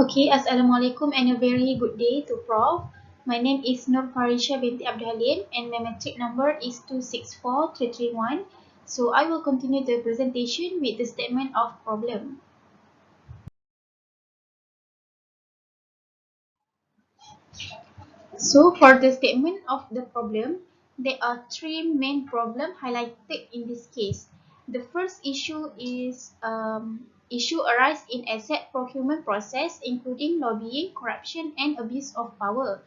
Okay, Assalamualaikum and a very good day to Prof. My name is Farisha Binti Abdul Halim and my metric number is 264331. So I will continue the presentation with the statement of problem. So for the statement of the problem, there are three main problems highlighted in this case. The first issue is issue arise in asset procurement process, including lobbying, corruption, and abuse of power.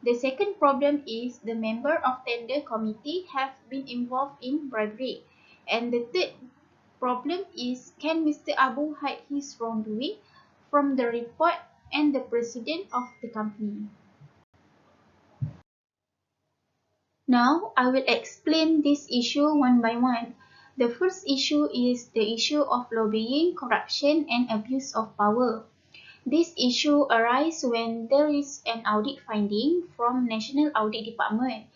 The second problem is the member of tender committee have been involved in bribery. And the third problem is, can Mr. Abu hide his wrongdoing from the report and the president of the company? Now, I will explain this issue one by one. The first issue is the issue of lobbying, corruption, and abuse of power. This issue arises when there is an audit finding from National Audit Department.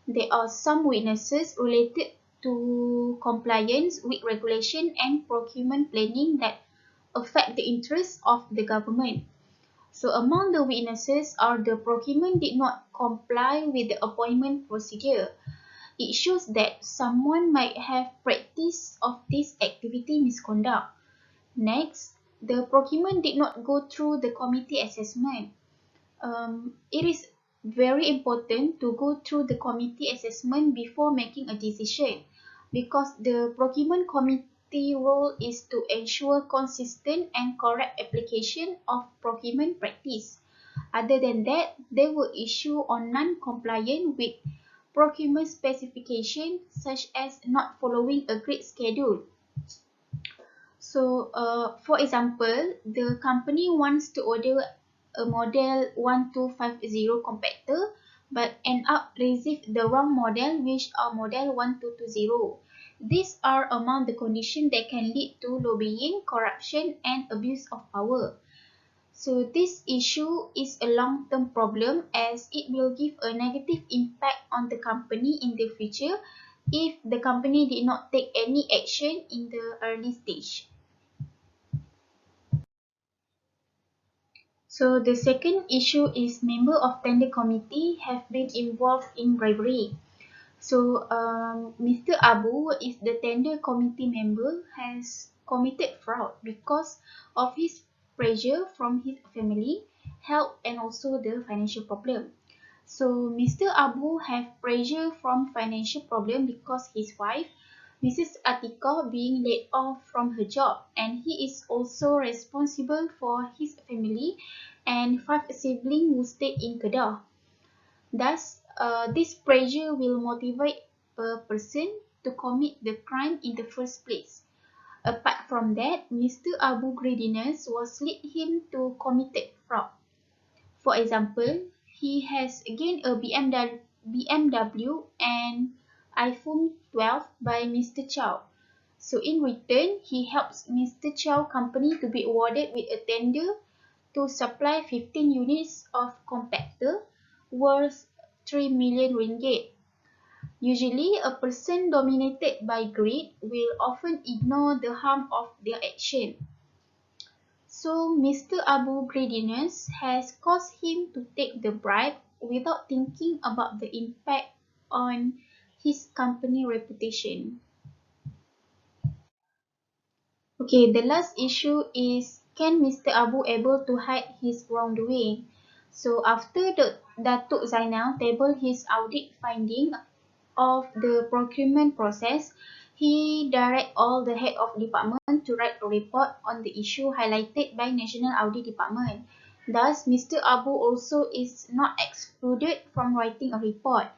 There are some witnesses related to compliance with regulation and procurement planning that affect the interests of the government. So among the witnesses are the procurement did not comply with the appointment procedure. It shows that someone might have practiced of this activity misconduct. Next, the procurement did not go through the committee assessment. It is very important to go through the committee assessment before making a decision, because the procurement committee role is to ensure consistent and correct application of procurement practice. Other than that, they will issue on non-compliant with procurement specification, such as not following a agreed schedule. So, for example, the company wants to order a model 1250 compactor, but end up receive the wrong model, which are model 1220. These are among the conditions that can lead to lobbying, corruption, and abuse of power. So this issue is a long-term problem, as it will give a negative impact on the company in the future if the company did not take any action in the early stage. So the second issue is member of tender committee have been involved in bribery. So Mr. Abu is the tender committee member, has committed fraud because of his pressure from his family, health, and also the financial problem. So Mr. Abu have pressure from financial problem because his wife, Mrs. Atika, being laid off from her job, and he is also responsible for his family and five siblings who stay in Kedah. Thus, this pressure will motivate a person to commit the crime in the first place. Apart from that, Mr. Abu greediness was lead him to commit fraud. For example, he has gained a BMW and iPhone 12 by Mr. Chow. So in return, he helps Mr. Chow company to be awarded with a tender to supply 15 units of compactor worth 3 million ringgit. Usually, a person dominated by greed will often ignore the harm of their action. So, Mr. Abu greediness has caused him to take the bribe without thinking about the impact on his company reputation. Okay, the last issue is, can Mr. Abu able to hide his wrongdoing? So after the Datuk Zainal tabled his audit finding of the procurement process, he direct all the head of department to write a report on the issue highlighted by National Audit Department. Thus, Mr. Abu also is not excluded from writing a report.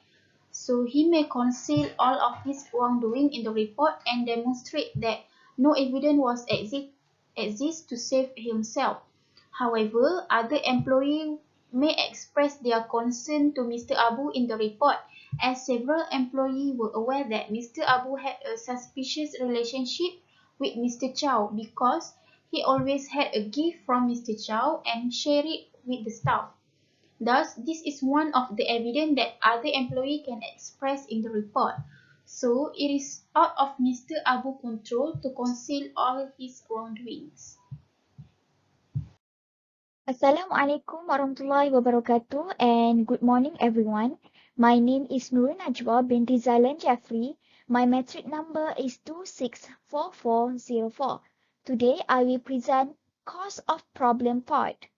So he may conceal all of his wrongdoing in the report and demonstrate that no evidence was exist to save himself. However, other employees may express their concern to Mr. Abu in the report, as several employees were aware that Mr. Abu had a suspicious relationship with Mr. Chow because he always had a gift from Mr. Chow and shared it with the staff. Thus, this is one of the evidence that other employee can express in the report. So, it is out of Mr. Abu's control to conceal all his wrongdoings. Assalamualaikum warahmatullahi wabarakatuh and good morning everyone. My name is Najwa Binti Zailan Jefry. My metric number is 264404. Today I will present cause of problem part.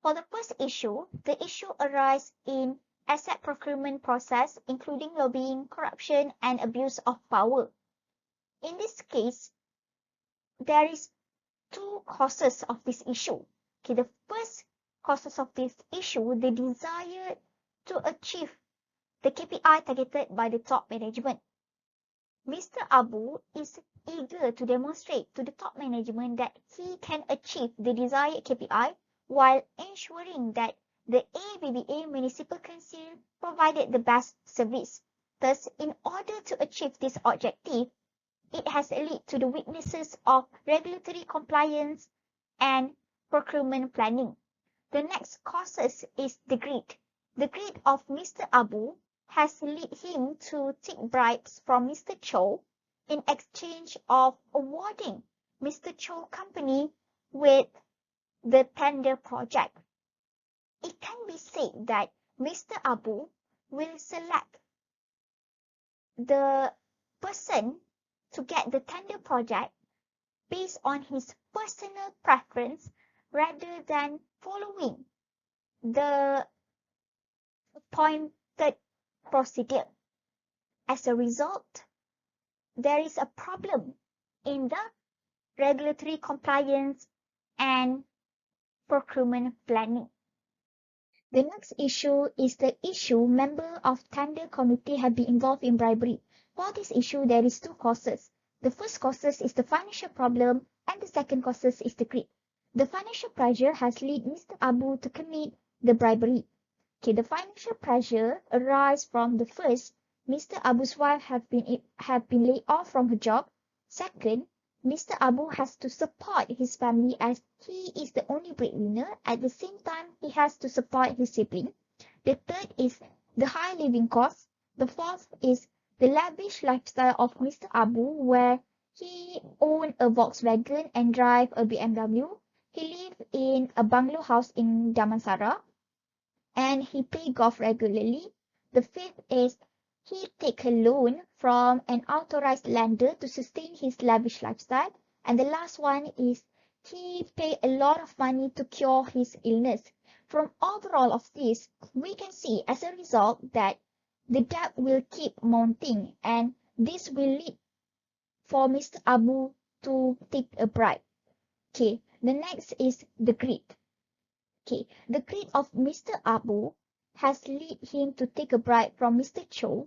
For the first issue, the issue arises in asset procurement process including lobbying, corruption and abuse of power. In this case, there is two causes of this issue. Okay, the first causes of this issue, the desire to achieve the KPI targeted by the top management. Mr. Abu is eager to demonstrate to the top management that he can achieve the desired KPI while ensuring that the ABBA Municipal Council provided the best service. Thus, in order to achieve this objective, it has led to the weaknesses of regulatory compliance and procurement planning. The next causes is the greed. The greed of Mr. Abu has led him to take bribes from Mr. Cho in exchange of awarding Mr. Cho company with the tender project. It can be said that Mr. Abu will select the person to get the tender project based on his personal preference rather than following the appointed procedure. As a result, there is a problem in the regulatory compliance and procurement planning. The next issue is the issue member of tender committee have been involved in bribery. For this issue, there is two causes. The first causes is the financial problem and the second causes is the greed. The financial pressure has led Mr. Abu to commit the bribery. Okay, the financial pressure arises from the first, Mr. Abu's wife have been laid off from her job. Second, Mr. Abu has to support his family as he is the only breadwinner. At the same time, he has to support his sibling. The third is the high living costs. The fourth is the lavish lifestyle of Mr. Abu, where he owned a Volkswagen and drive a BMW. He lived in a bungalow house in Damansara and he play golf regularly. The fifth is he take a loan from an authorized lender to sustain his lavish lifestyle. And the last one is he pay a lot of money to cure his illness. From overall of this, we can see as a result that the debt will keep mounting and this will lead for Mr. Abu to take a bribe. Okay, the next is the greed. Okay, the greed of Mr. Abu has led him to take a bribe from Mr. Cho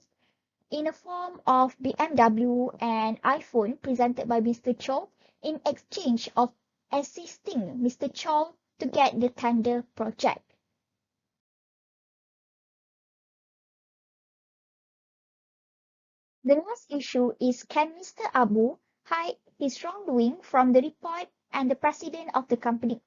in a form of BMW and iPhone presented by Mr. Cho in exchange of assisting Mr. Cho to get the tender project. The last issue is can Mr. Abu hide his wrongdoing from the report and the president of the company?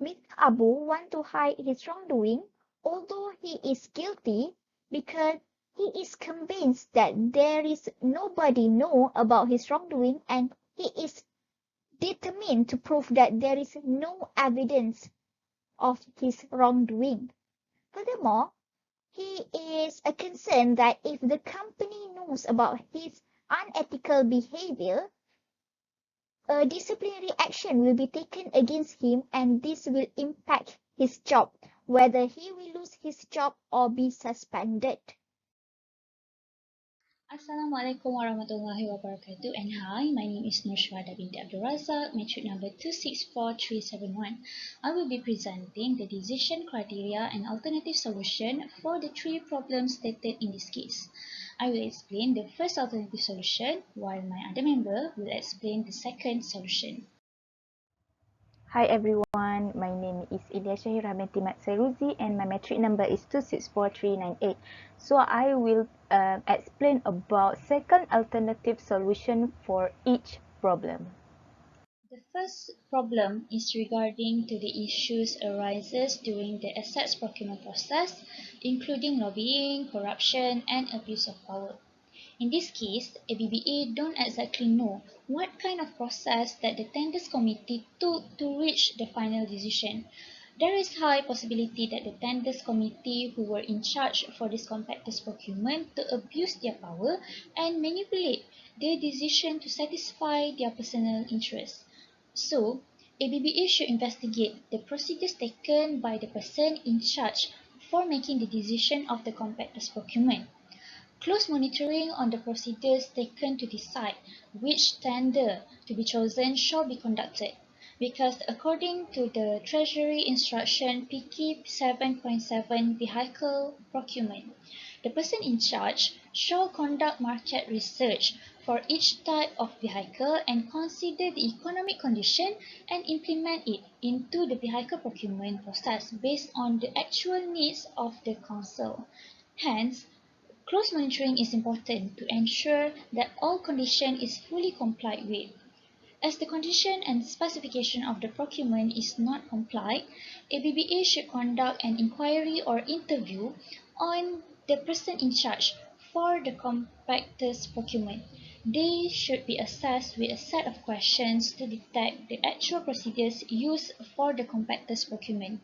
Mr. Abu want to hide his wrongdoing, although he is guilty, because he is convinced that there is nobody know about his wrongdoing and he is determined to prove that there is no evidence of his wrongdoing. Furthermore, he is a concern that if the company knows about his unethical behavior, a disciplinary action will be taken against him and this will impact his job, whether he will lose his job or be suspended. Assalamualaikum warahmatullahi wabarakatuh and hi, my name is Norsyuhada Binti Abdul Razak, metric number 264371. I will be presenting the decision criteria and alternative solution for the three problems stated in this case. I will explain the first alternative solution while my other member will explain the second solution. Hi everyone, my name is Iliya Syahirah Binti Sairuzi and my metric number is 264398. So I will explain about second alternative solution for each problem. The first problem is regarding to the issues arises during the assets procurement process, including lobbying, corruption, and abuse of power. In this case, ABBA don't exactly know what kind of process that the tenders committee took to reach the final decision. There is high possibility that the tenders committee who were in charge for this compactors procurement to abuse their power and manipulate their decision to satisfy their personal interests. So, ABBA should investigate the procedures taken by the person in charge for making the decision of the compactors procurement. Close monitoring on the procedures taken to decide which tender to be chosen shall be conducted, because according to the Treasury Instruction PK 7.7 Vehicle Procurement, the person in charge shall conduct market research for each type of vehicle and consider the economic condition and implement it into the vehicle procurement process based on the actual needs of the council. Hence, close monitoring is important to ensure that all condition is fully complied with. As the condition and specification of the procurement is not complied, ABBA should conduct an inquiry or interview on the person in charge for the compactors procurement. They should be assessed with a set of questions to detect the actual procedures used for the compactors procurement.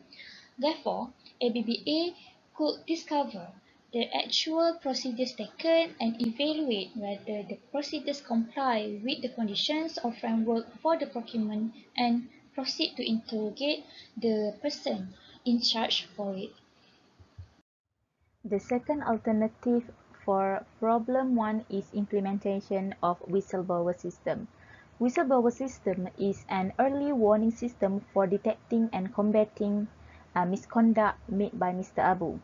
Therefore, ABBA could discover the actual procedures taken and evaluate whether the procedures comply with the conditions or framework for the procurement and proceed to interrogate the person in charge for it. The second alternative for problem 1 is implementation of whistleblower system. Whistleblower system is an early warning system for detecting and combating misconduct made by Mr. Abu.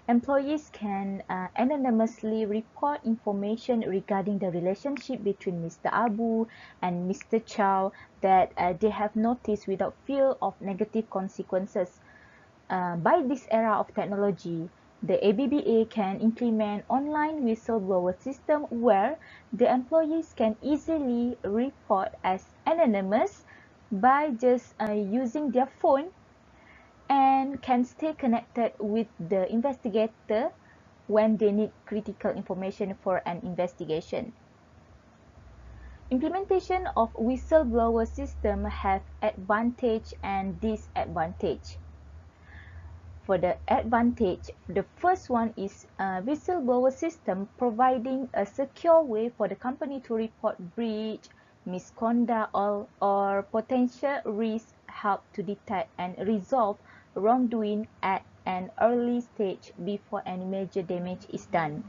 Employees can anonymously report information regarding the relationship between Mr. Abu and Mr. Chow that they have noticed without fear of negative consequences. By this era of technology, the ABBA can implement online whistleblower system where the employees can easily report as anonymous by just using their phone and can stay connected with the investigator when they need critical information for an investigation. Implementation of whistleblower system have advantage and disadvantage. For the advantage, the first one is a whistleblower system providing a secure way for the company to report breach, misconduct or potential risk, help to detect and resolve wrongdoing at an early stage before any major damage is done.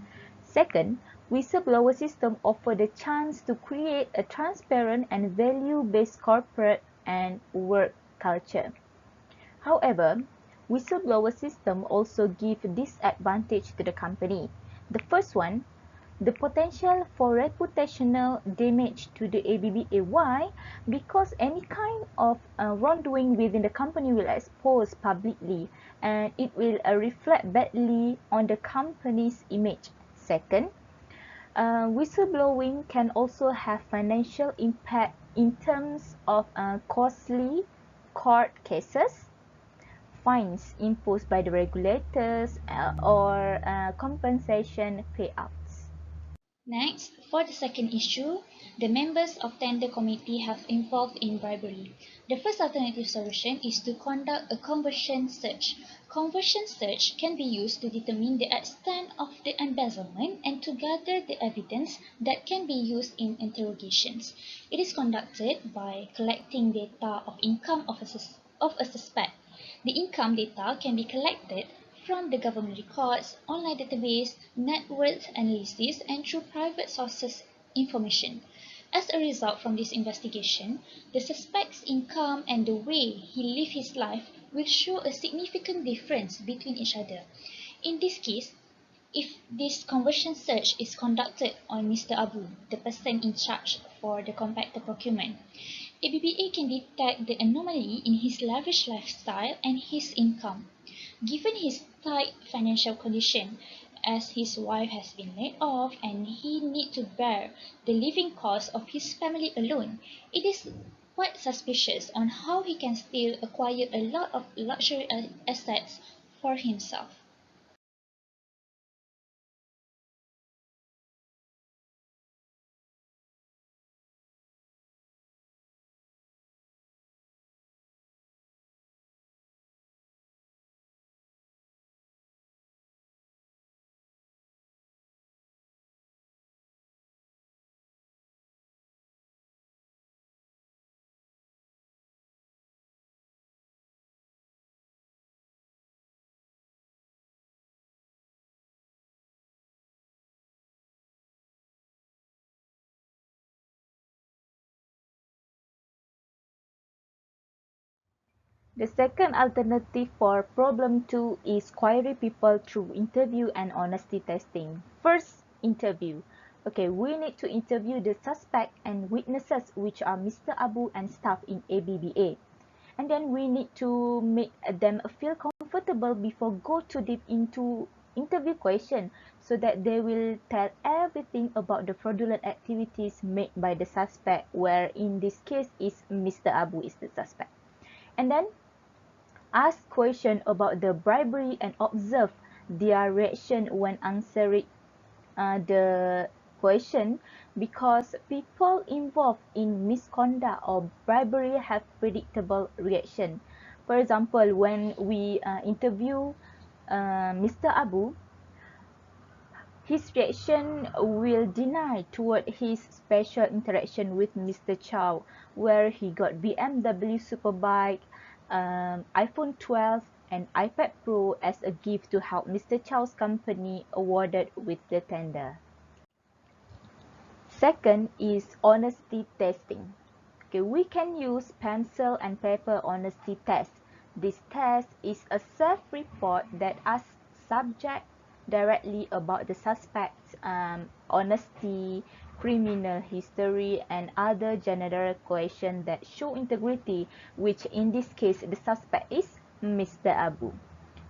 Second, whistleblower system offer the chance to create a transparent and value-based corporate and work culture. However, whistleblower system also give disadvantage to the company. The first one, the potential for reputational damage to the ABBA. Why? Because any kind of wrongdoing within the company will expose publicly and it will reflect badly on the company's image. Second, whistleblowing can also have financial impact in terms of costly court cases, fines imposed by the regulators, or compensation payouts. Next, for the second issue, the members of tender committee have involved in bribery. The first alternative solution is to conduct a conversion search. Conversion search can be used to determine the extent of the embezzlement and to gather the evidence that can be used in interrogations. It is conducted by collecting data of income of a suspect. The income data can be collected from the government records, online database, net worth analysis, and through private sources information. As a result from this investigation, the suspect's income and the way he lived his life will show a significant difference between each other. In this case, if this conversion search is conducted on Mr. Abu, the person in charge for the compactor procurement, ABBA can detect the anomaly in his lavish lifestyle and his income. Given his tight financial condition, as his wife has been laid off and he need to bear the living costs of his family alone, it is quite suspicious on how he can still acquire a lot of luxury assets for himself. The second alternative for problem 2 is query people through interview and honesty testing. First, interview. Okay, we need to interview the suspect and witnesses, which are Mr. Abu and staff in ABBA. And then we need to make them feel comfortable before go too deep into interview question, so that they will tell everything about the fraudulent activities made by the suspect, where in this case is Mr. Abu is the suspect. And then ask question about the bribery and observe their reaction when answering the question, because people involved in misconduct or bribery have predictable reaction. For example, when we interview Mr. Abu, his reaction will deny toward his special interaction with Mr. Chow, where he got BMW Superbike, iPhone 12, and iPad Pro as a gift to help Mr. Chow's company awarded with the tender. Second is honesty testing. Okay, we can use pencil and paper honesty test. This test is a self-report that asks subject directly about the suspect's honesty, criminal history, and other general questions that show integrity, which in this case the suspect is Mr. Abu.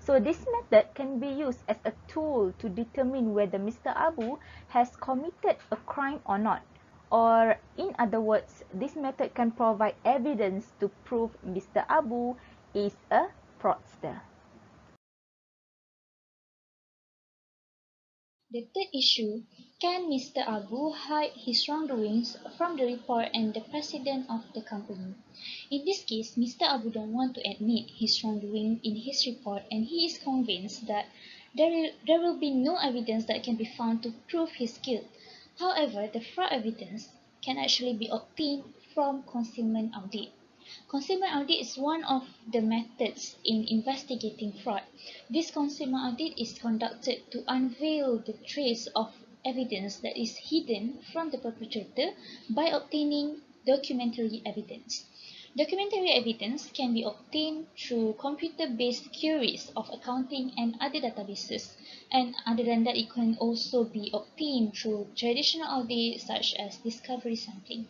So this method can be used as a tool to determine whether Mr. Abu has committed a crime or not. Or in other words, this method can provide evidence to prove Mr. Abu is a fraudster. The third issue, can Mr. Abu hide his wrongdoings from the report and the president of the company? In this case, Mr. Abu don't want to admit his wrongdoing in his report, and he is convinced that there will be no evidence that can be found to prove his guilt. However, the fraud evidence can actually be obtained from concealment audit. Concealment audit is one of the methods in investigating fraud. This concealment audit is conducted to unveil the trace of evidence that is hidden from the perpetrator by obtaining documentary evidence. Documentary evidence can be obtained through computer-based queries of accounting and other databases, and other than that, it can also be obtained through traditional audit such as discovery sampling.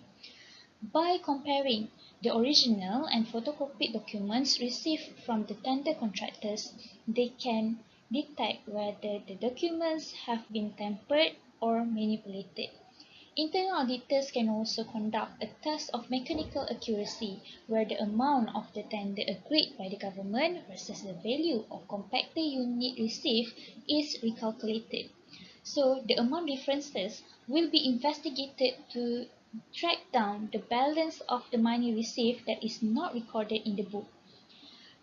By comparing the original and photocopied documents received from the tender contractors, they can detect whether the documents have been tampered or manipulated. Internal auditors can also conduct a test of mechanical accuracy, where the amount of the tender agreed by the government versus the value of compactor unit received is recalculated. So the amount differences will be investigated to track down the balance of the money received that is not recorded in the book.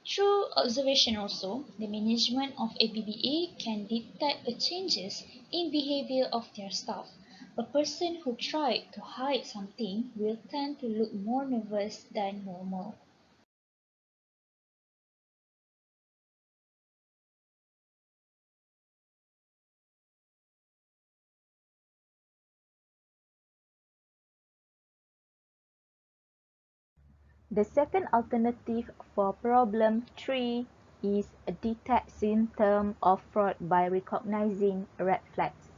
Through observation also, the management of ABBA can detect the changes in behavior of their staff. A person who tried to hide something will tend to look more nervous than normal. The second alternative for problem 3 is detect symptom of fraud by recognizing red flags.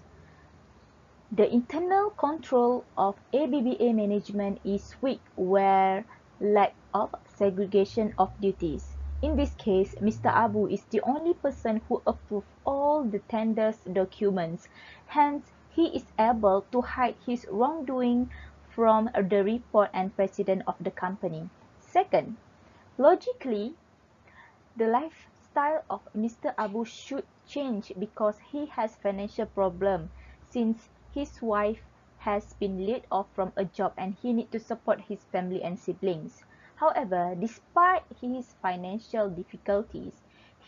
The internal control of ABBA management is weak where lack of segregation of duties. In this case, Mr. Abu is the only person who approved all the tender's documents. Hence, he is able to hide his wrongdoing from the report and president of the company. Second, logically, the lifestyle of Mr. Abu should change because he has financial problem, since his wife has been laid off from a job and he need to support his family and siblings. However, despite his financial difficulties,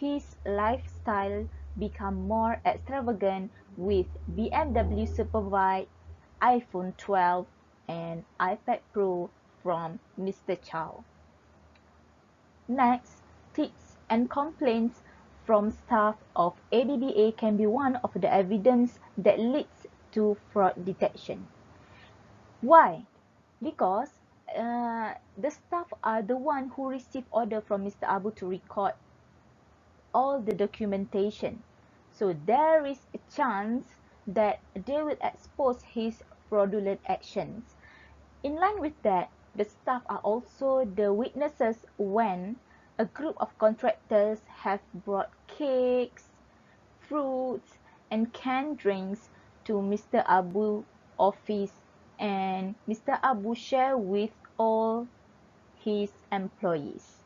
his lifestyle become more extravagant with BMW Superbike, iPhone 12, and iPad Pro from Mr. Chow. Next, tips and complaints from staff of ABBA can be one of the evidence that leads to fraud detection. Why? Because the staff are the one who receive order from Mr. Abu to record all the documentation. So there is a chance that they will expose his fraudulent actions. In line with that, the staff are also the witnesses when a group of contractors have brought cakes, fruits, and canned drinks to Mr. Abu's office, and Mr. Abu share with all his employees.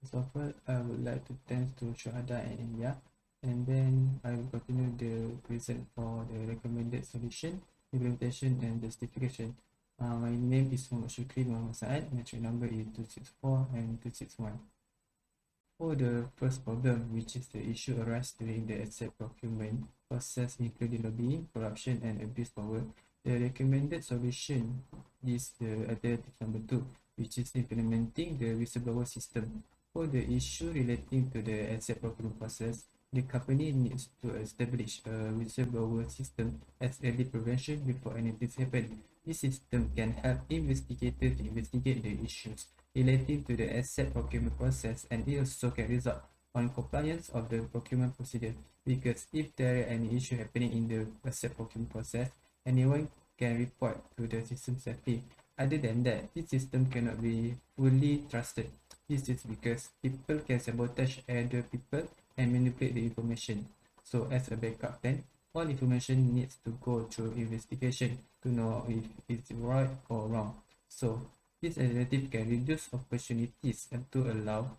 First of all, I would like to thank to Syuhada and Iliya, and then I will continue the present for the recommended solution, implementation and justification. My name is Shukry Saad, metric number is 264 and 261. For the first problem, which is the issue arise during the asset procurement process, including lobbying, corruption, and abuse power, the recommended solution is the alternative number 2, which is implementing the whistleblower system. For the issue relating to the asset procurement process, the company needs to establish a whistleblower system as early prevention before anything happens. This system can help investigators to investigate the issues relating to the asset procurement process, and it also can result on compliance of the procurement procedure, because if there are any issue happening in the asset procurement process, anyone can report to the system safely. Other than that, this system cannot be fully trusted. This is because people can sabotage other people and manipulate the information. So as a backup plan, all information needs to go through investigation to know if it's right or wrong. So this alternative can reduce opportunities and to allow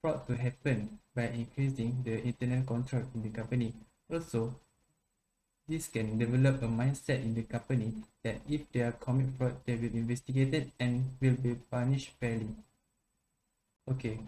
fraud to happen by increasing the internal control in the company. Also, this can develop a mindset in the company that if they are commit fraud, they will be investigated and will be punished fairly. Okay,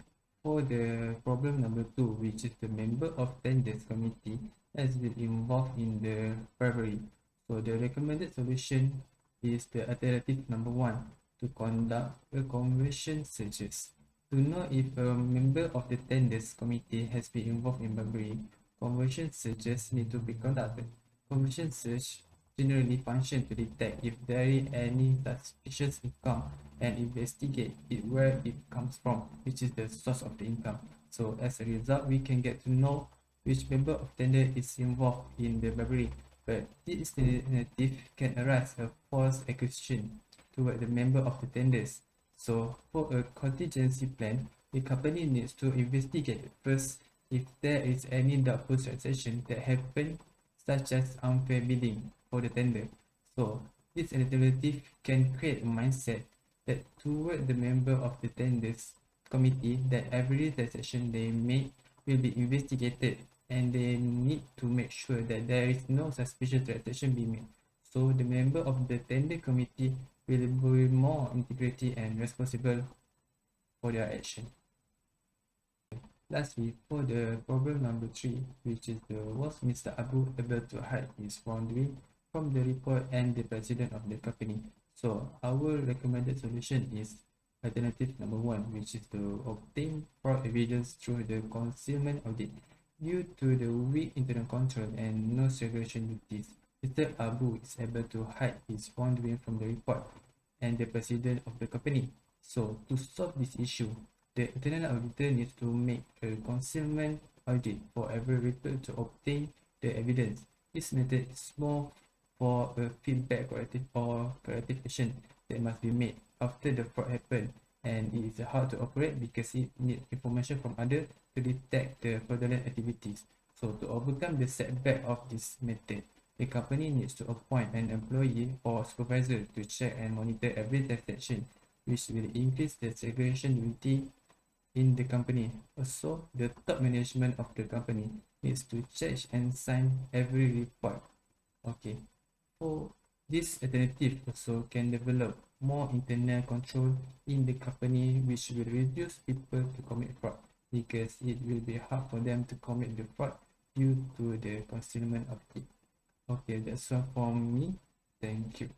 for the problem number 2, which is the member of tenders committee has been involved in the bribery. So the recommended solution is the alternative number 1, to conduct a conversion searches. To know if a member of the tenders committee has been involved in bribery, conversion searches need to be conducted. Conversion search generally function to detect if there is any suspicious income and investigate it where it comes from, which is the source of the income. So as a result, we can get to know which member of tender is involved in the bribery. But this alternative can arise a false accusation toward the member of the tenders. So for a contingency plan, the company needs to investigate first if there is any doubtful transaction that happened, such as unfair bidding for the tender. So this alternative can create a mindset that toward the member of the tenders committee that every transaction they make will be investigated, and they need to make sure that there is no suspicious transaction being made. So the member of the tender committee will be more integrity and responsible for their action. Lastly, for the problem number 3, which is was Mr. Abu able to hide his wrongdoing from the report and the president of the company? So our recommended solution is alternative number 1, which is to obtain fraud evidence through the concealment audit. Due to the weak internal control and no segregation duties, Mr. Abu is able to hide his wrongdoing from the report and the president of the company. So to solve this issue, the internal auditor needs to make a concealment audit for every report to obtain the evidence. This method is more for a feedback corrective action that must be made after the fraud happened, and it is hard to operate because it needs information from others to detect the fraudulent activities. So to overcome the setback of this method, the company needs to appoint an employee or supervisor to check and monitor every transaction, which will increase the segregation duty in the company. Also, the top management of the company needs to check and sign every report. Okay, for this alternative also can develop more internal control in the company, which will reduce people to commit fraud, because it will be hard for them to commit the fraud due to the concealment of it. Okay, that's all from me. Thank you.